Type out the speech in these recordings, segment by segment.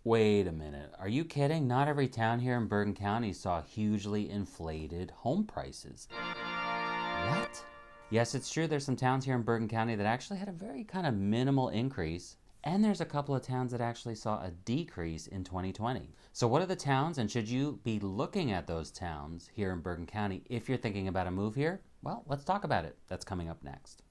Wait a minute, are you kidding? Not every town here in Bergen County saw hugely inflated home prices. What? Yes, it's true there's some towns here in Bergen County that actually had a very kind of minimal increase, and there's a couple of towns that actually saw a decrease in 2020. So what are the towns, and should you be looking at those towns here in Bergen County if you're thinking about a move here? Well, let's talk about it. That's coming up next.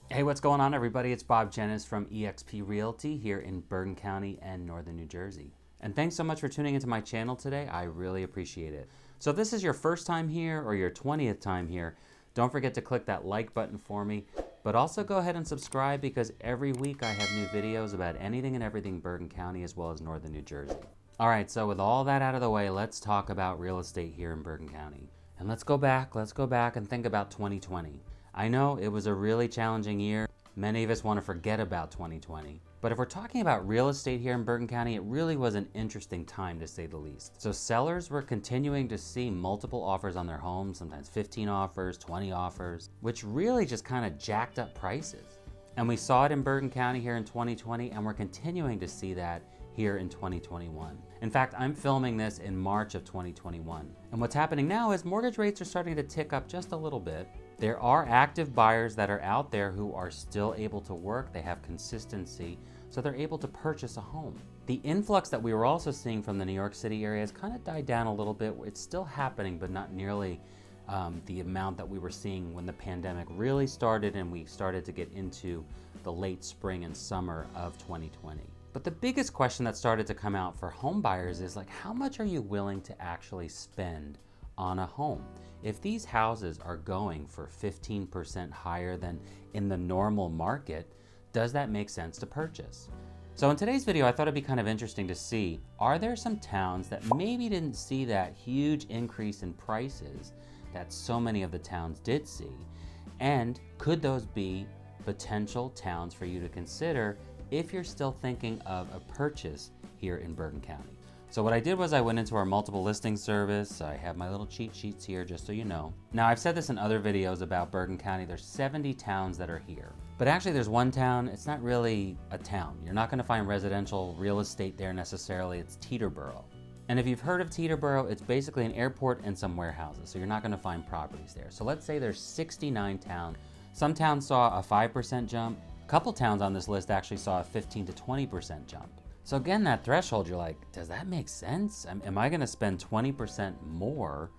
Hey, what's going on, everybody? It's Bob Dzienis from eXp Realty here in Bergen County and Northern New Jersey. And thanks so much for tuning into my channel today. I really appreciate it. So if this is your first time here or your 20th time here, don't forget to click that like button for me, but also go ahead and subscribe because every week I have new videos about anything and everything Bergen County as well as Northern New Jersey. All right, so with all that out of the way, let's talk about real estate here in Bergen County. And let's go back and think about 2020. I know it was a really challenging year. Many of us want to forget about 2020. But if we're talking about real estate here in Bergen County, it really was an interesting time to say the least. So sellers were continuing to see multiple offers on their homes, sometimes 15 offers, 20 offers, which really just kind of jacked up prices. And we saw it in Bergen County here in 2020, and we're continuing to see that here in 2021. In fact, I'm filming this in March of 2021. And what's happening now is mortgage rates are starting to tick up just a little bit. There are active buyers that are out there who are still able to work. They have consistency, so they're able to purchase a home. The influx that we were also seeing from the New York City area has kind of died down a little bit. It's still happening, but not nearly the amount that we were seeing when the pandemic really started and we started to get into the late spring and summer of 2020. But the biggest question that started to come out for home buyers is like, how much are you willing to actually spend on a home? If these houses are going for 15% higher than in the normal market, does that make sense to purchase? So in today's video, I thought it'd be kind of interesting to see, are there some towns that maybe didn't see that huge increase in prices that so many of the towns did see? And could those be potential towns for you to consider if you're still thinking of a purchase here in Bergen County? So what I did was I went into our multiple listing service. I have my little cheat sheets here just so you know. Now I've said this in other videos about Bergen County. There's 70 towns that are here. But actually there's one town, it's not really a town. You're not gonna find residential real estate there necessarily. It's Teterboro. And if you've heard of Teterboro, it's basically an airport and some warehouses. So you're not gonna find properties there. So let's say there's 69 towns. Some towns saw a 5% jump. A couple towns on this list actually saw a 15 to 20% jump. So again, that threshold, you're like, does that make sense? Am I gonna spend 20% more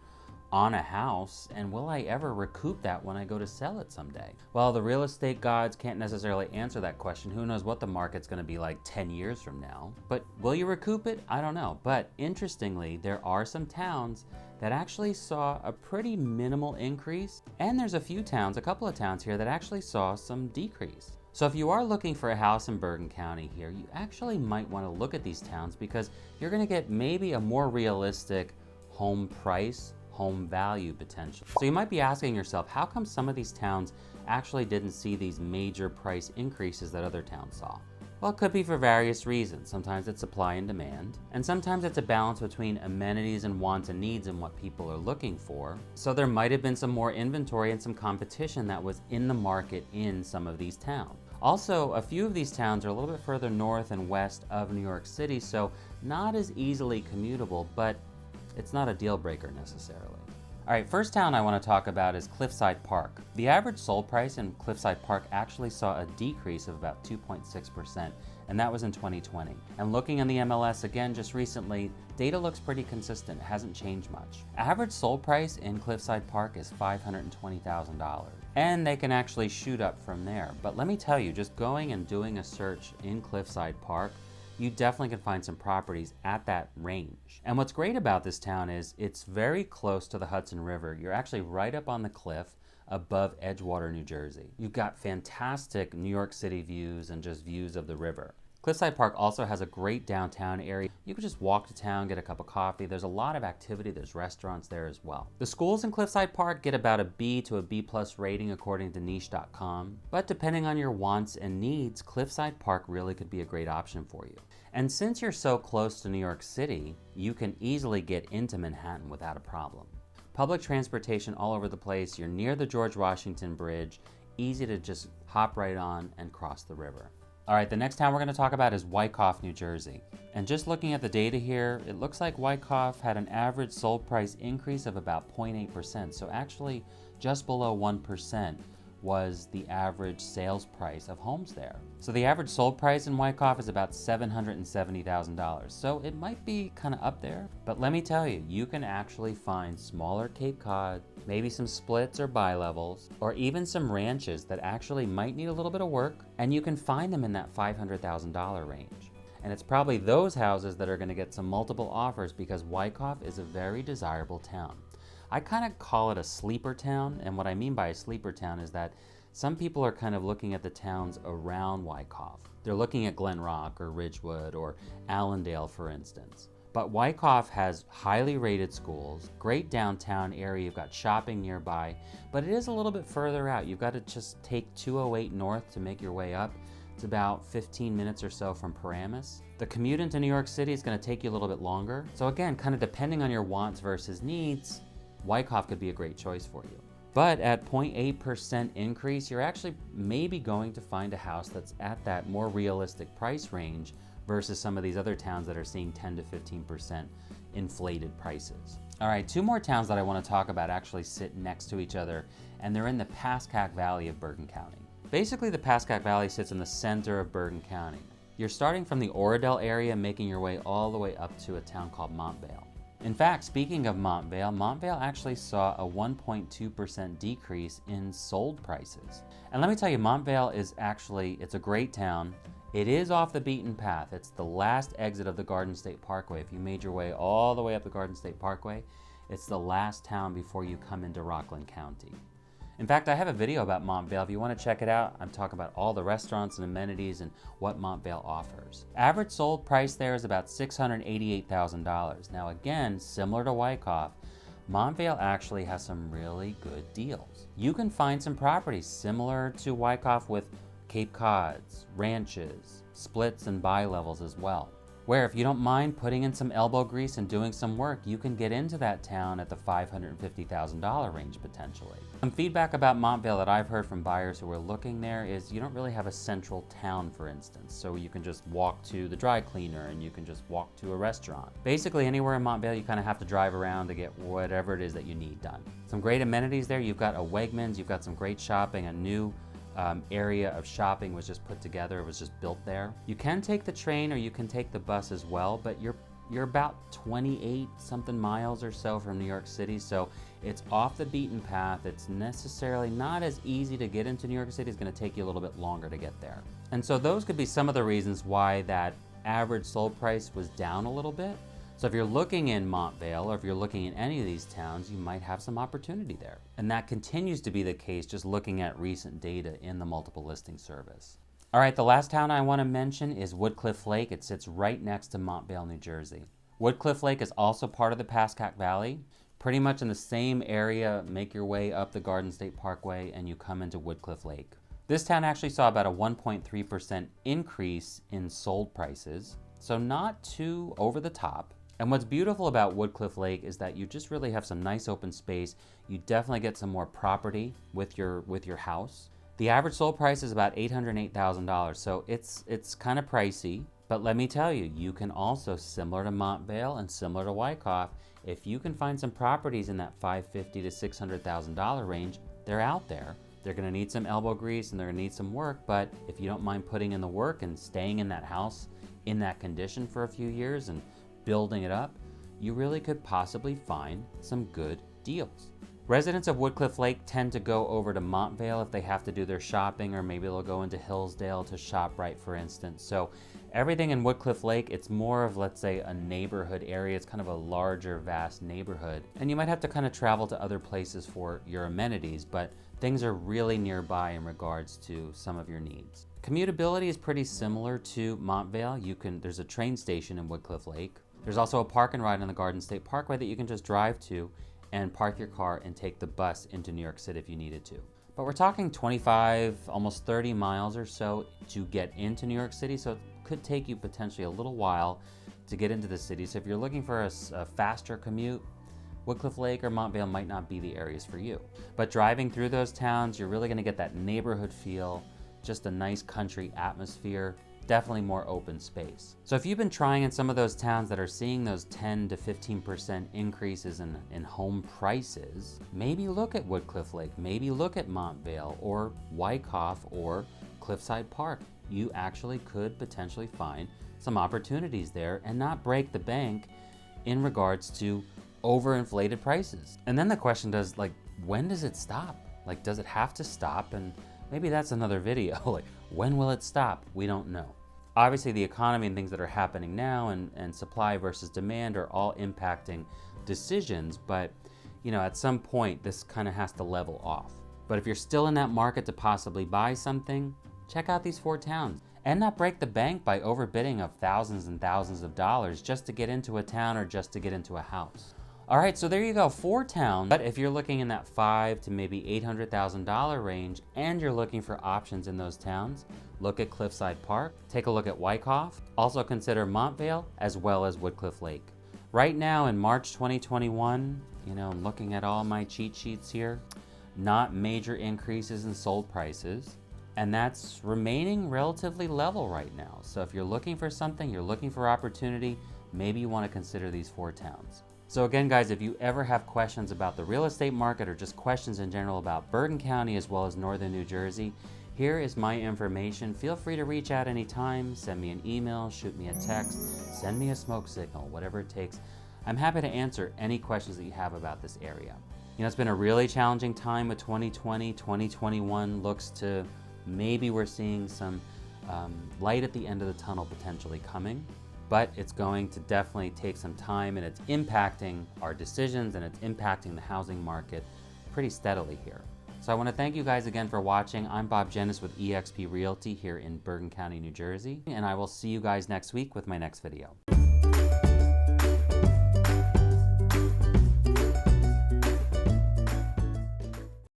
on a house, and will I ever recoup that when I go to sell it someday? Well, the real estate gods can't necessarily answer that question. Who knows what the market's gonna be like 10 years from now? But will you recoup it? I don't know. But interestingly, there are some towns that actually saw a pretty minimal increase, and there's a few towns, a couple of towns here that actually saw some decrease. So if you are looking for a house in Bergen County here, you actually might want to look at these towns because you're going to get maybe a more realistic home price, home value potential. So you might be asking yourself, how come some of these towns actually didn't see these major price increases that other towns saw? Well, it could be for various reasons. Sometimes it's supply and demand, and sometimes it's a balance between amenities and wants and needs and what people are looking for. So there might have been some more inventory and some competition that was in the market in some of these towns. Also, a few of these towns are a little bit further north and west of New York City, so not as easily commutable, but it's not a deal breaker necessarily. All right, first town I want to talk about is Cliffside Park. The average sold price in Cliffside Park actually saw a decrease of about 2.6%, and that was in 2020. And looking in the MLS again just recently, data looks pretty consistent, it hasn't changed much. Average sold price in Cliffside Park is $520,000. And they can actually shoot up from there. But let me tell you, just going and doing a search in Cliffside Park, you definitely can find some properties at that range. And what's great about this town is it's very close to the Hudson River. You're actually right up on the cliff above Edgewater, New Jersey. You've got fantastic New York City views and just views of the river. Cliffside Park also has a great downtown area. You can just walk to town, get a cup of coffee. There's a lot of activity. There's restaurants there as well. The schools in Cliffside Park get about a B to a B+ rating according to niche.com. But depending on your wants and needs, Cliffside Park really could be a great option for you. And since you're so close to New York City, you can easily get into Manhattan without a problem. Public transportation all over the place. You're near the George Washington Bridge. Easy to just hop right on and cross the river. All right, the next town we're going to talk about is Wyckoff, New Jersey. And just looking at the data here, it looks like Wyckoff had an average sold price increase of about 0.8%. So actually just below 1% was the average sales price of homes there. So the average sold price in Wyckoff is about $770,000. So it might be kind of up there, but let me tell you, you can actually find smaller Cape Cod, maybe some splits or bi-levels, or even some ranches that actually might need a little bit of work, and you can find them in that $500,000 range. And it's probably those houses that are going to get some multiple offers because Wyckoff is a very desirable town. I kind of call it a sleeper town, and what I mean by a sleeper town is that some people are kind of looking at the towns around Wyckoff. They're looking at Glen Rock or Ridgewood or Allendale, for instance. But Wyckoff has highly rated schools, great downtown area, you've got shopping nearby, but it is a little bit further out. You've got to just take 208 north to make your way up. It's about 15 minutes or so from Paramus. The commute into New York City is going to take you a little bit longer. So again, kind of depending on your wants versus needs, Wyckoff could be a great choice for you. But at 0.8% increase, you're actually maybe going to find a house that's at that more realistic price range versus some of these other towns that are seeing 10 to 15% inflated prices. All right, two more towns that I want to talk about actually sit next to each other, and they're in the Pascack Valley of Bergen County. Basically, the Pascack Valley sits in the center of Bergen County. You're starting from the Oradell area, making your way all the way up to a town called Montvale. In fact, speaking of Montvale, Montvale actually saw a 1.2% decrease in sold prices. And let me tell you, Montvale is actually, it's a great town. It is off the beaten path. It's the last exit of the Garden State Parkway. If you made your way all the way up the Garden State Parkway, it's the last town before you come into Rockland County. In fact, I have a video about Montvale. If you want to check it out, I'm talking about all the restaurants and amenities and what Montvale offers. Average sold price there is about $688,000. Now again, similar to Wyckoff, Montvale actually has some really good deals. You can find some properties similar to Wyckoff with Cape Cods, ranches, splits and bi-levels as well, where if you don't mind putting in some elbow grease and doing some work, you can get into that town at the $550,000 range potentially. Some feedback about Montvale that I've heard from buyers who are looking there is you don't really have a central town, for instance, so you can just walk to the dry cleaner and you can just walk to a restaurant. Basically anywhere in Montvale you kind of have to drive around to get whatever it is that you need done. Some great amenities there. You've got a Wegmans, you've got some great shopping, a new area of shopping was just put together, it was just built there. You can take the train or you can take the bus as well, but you're about 28 something miles or so from New York City, so it's off the beaten path. It's necessarily not as easy to get into New York City. It's going to take you a little bit longer to get there. And so those could be some of the reasons why that average sold price was down a little bit. So if you're looking in Montvale or if you're looking in any of these towns, you might have some opportunity there. And that continues to be the case just looking at recent data in the multiple listing service. All right, the last town I want to mention is Woodcliff Lake. It sits right next to Montvale, New Jersey. Woodcliff Lake is also part of the Pascack Valley. Pretty much in the same area, make your way up the Garden State Parkway and you come into Woodcliff Lake. This town actually saw about a 1.3% increase in sold prices, so not too over the top. And what's beautiful about Woodcliff Lake is that you just really have some nice open space. You definitely get some more property with your house. The average sold price is about $808,000, so it's kind of pricey. But let me tell you, you can also, similar to Montvale and similar to Wyckoff, if you can find some properties in that $550,000 to $600,000 range, they're out there. They're going to need some elbow grease and they're going to need some work, but if you don't mind putting in the work and staying in that house in that condition for a few years and building it up, you really could possibly find some good deals. Residents of Woodcliff Lake tend to go over to Montvale if they have to do their shopping, or maybe they'll go into Hillsdale to ShopRite, for instance. So everything in Woodcliff Lake, it's more of, let's say, a neighborhood area. It's kind of a larger, vast neighborhood. And you might have to kind of travel to other places for your amenities, but things are really nearby in regards to some of your needs. Commutability is pretty similar to Montvale. There's a train station in Woodcliff Lake. There's also a park and ride on the Garden State Parkway that you can just drive to and park your car and take the bus into New York City if you needed to. But we're talking 25, almost 30 miles or so to get into New York City, so it could take you potentially a little while to get into the city. So if you're looking for a faster commute, Woodcliff Lake or Montvale might not be the areas for you. But driving through those towns, you're really gonna get that neighborhood feel, just a nice country atmosphere, definitely more open space. So if you've been trying in some of those towns that are seeing those 10 to 15% increases in home prices, maybe look at Woodcliff Lake, maybe look at Montvale or Wyckoff or Cliffside Park. You actually could potentially find some opportunities there and not break the bank in regards to overinflated prices. And then the question does, like, when does it stop? Like, does it have to stop? And maybe that's another video. Like, when will it stop? We don't know. Obviously, the economy and things that are happening now and supply versus demand are all impacting decisions, but you know, at some point, this kind of has to level off. But if you're still in that market to possibly buy something, check out these 4 towns and not break the bank by overbidding of thousands and thousands of dollars just to get into a town or just to get into a house. All right, so there you go, 4 towns. But if you're looking in that $500,000 to maybe $800,000 range and you're looking for options in those towns, look at Cliffside Park, take a look at Wyckoff, also consider Montvale as well as Woodcliff Lake. Right now in March 2021, you know, looking at all my cheat sheets here, not major increases in sold prices, and that's remaining relatively level right now. So if you're looking for something, you're looking for opportunity, maybe you want to consider these 4 towns. So again, guys, if you ever have questions about the real estate market or just questions in general about Bergen County as well as northern New Jersey, here is my information. Feel free to reach out anytime, send me an email, shoot me a text, send me a smoke signal, whatever it takes. I'm happy to answer any questions that you have about this area. You know, it's been a really challenging time with 2020. 2021 looks to maybe we're seeing some light at the end of the tunnel potentially coming, but it's going to definitely take some time, and it's impacting our decisions and it's impacting the housing market pretty steadily here. So I want to thank you guys again for watching. I'm Bob Dzienis with eXp Realty here in Bergen County, New Jersey, and I will see you guys next week with my next video.